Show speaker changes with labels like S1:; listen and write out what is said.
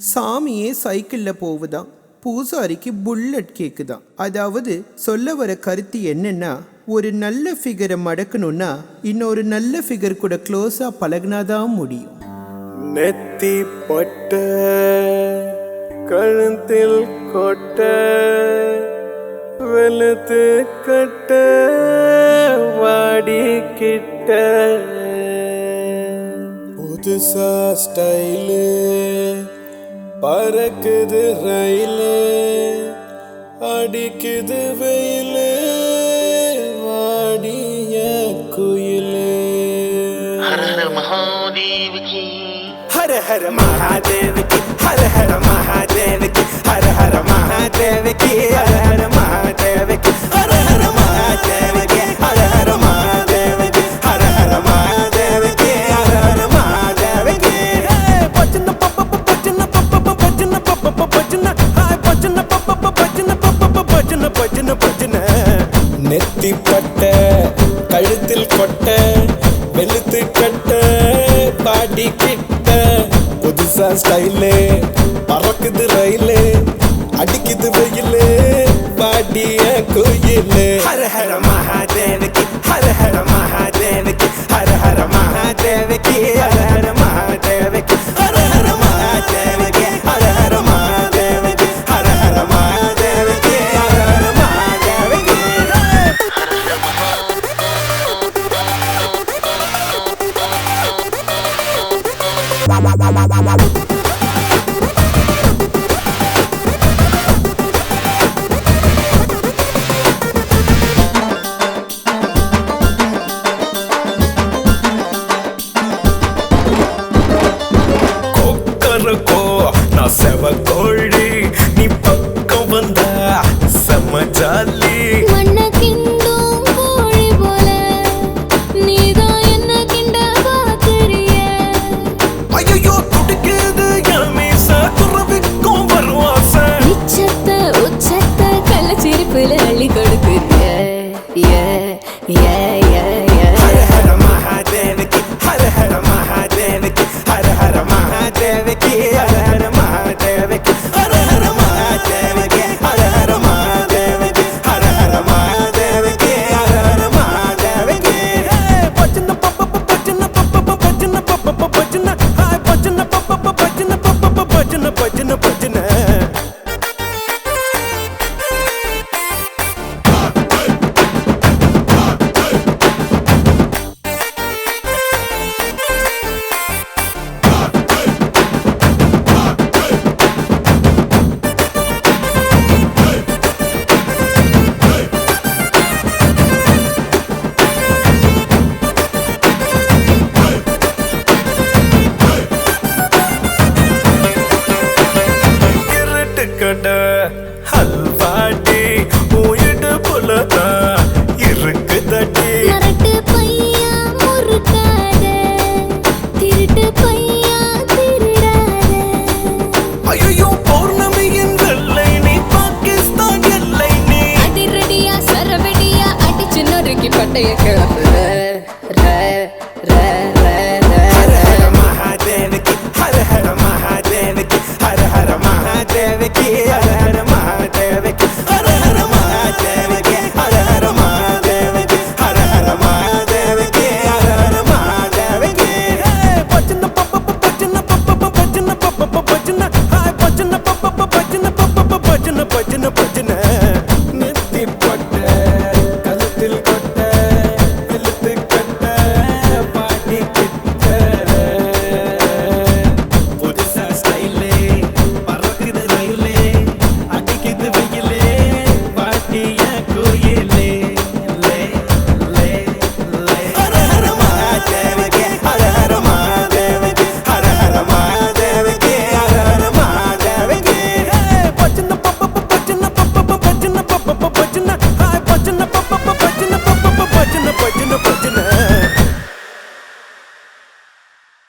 S1: சாமியே சைக்கிளில் போகுதான், பூசாரிக்கு புல்லட் கேக்குதான். அதாவது சொல்ல வர கருத்து என்னன்னா, ஒரு நல்ல ஃபிகரை மடக்கணும்னா இன்னொரு நல்ல ஃபிகர் கூட க்ளோஸா பழகினாதான் முடியும்.
S2: நெத்தி பொட்ட கழுத்தில் கொட்ட வெளுத்து கட்ட வாடி கிட்ட புதுசா ஸ்டைலு பறக்குது ரயிலு அடிக்குது வெயிலு வாடிய குயிலு.
S3: हर हर महादेव की
S2: हर हर महादेव की हर हर महादेव की हर हर महादेव की हर हर महादेव की हर हर महादेव की हर हर महादेव की हर हर महादेव की हर हर महादेव की भजन पप भजन पप भजन पप भजन हाय भजन पप भजन पप भजन भजन भजन நெத்தி பட்ட கழுத்தில் கொட்ட வெளுத்து கட்ட பாடி கிட்ட புதுசா ஸ்டைலு பறக்குது ரயிலு அடிக்குது வெயிலு பாடிய கோயிலு. ஹர ஹர மகாதேவ கி ஹர ஹர மகாதேவ கி ஹர ஹர மகாதேவ கி ஹர ஹர மகாதேவ கி ஹர ஹர மகாதேவ கி ஹர ஹர மகாதேவ கி ஹர ஹர மகாதேவ கி ஹர ஹர மகாதேவ கி. நான் செவ கோழி நீ பக்கம் வந்தா செம்ம ஜாலி.
S4: மண்ண கிண்டும் கோழி போல நீதான் என்ன கிண்ட பாக்குறிய.
S2: ஐயோ துடிக்குது என் மீச துறவிக்கும் வருவாச.
S4: உச்சத்த கள்ள சிரிப்புல அள்ளி கொடுக்குறிய.
S2: ஹர ஹர மகாதேவ கி ஹர ஹர மகாதேவ கி ஹர ஹர மகாதேவ கி ஹர ஹர மகாதேவ கி ஹர ஹர மகாதேவ கி ஹர ஹர மகாதேவ கி ஹர ஹர மகாதேவ கி ஹர ஹர மகாதேவ கி பஜன பப்ப பஜன பப்ப பஜன பப்ப பஜன ஹாய் பஜன பப்ப பஜன பப்ப பஜன பஜன பஜன.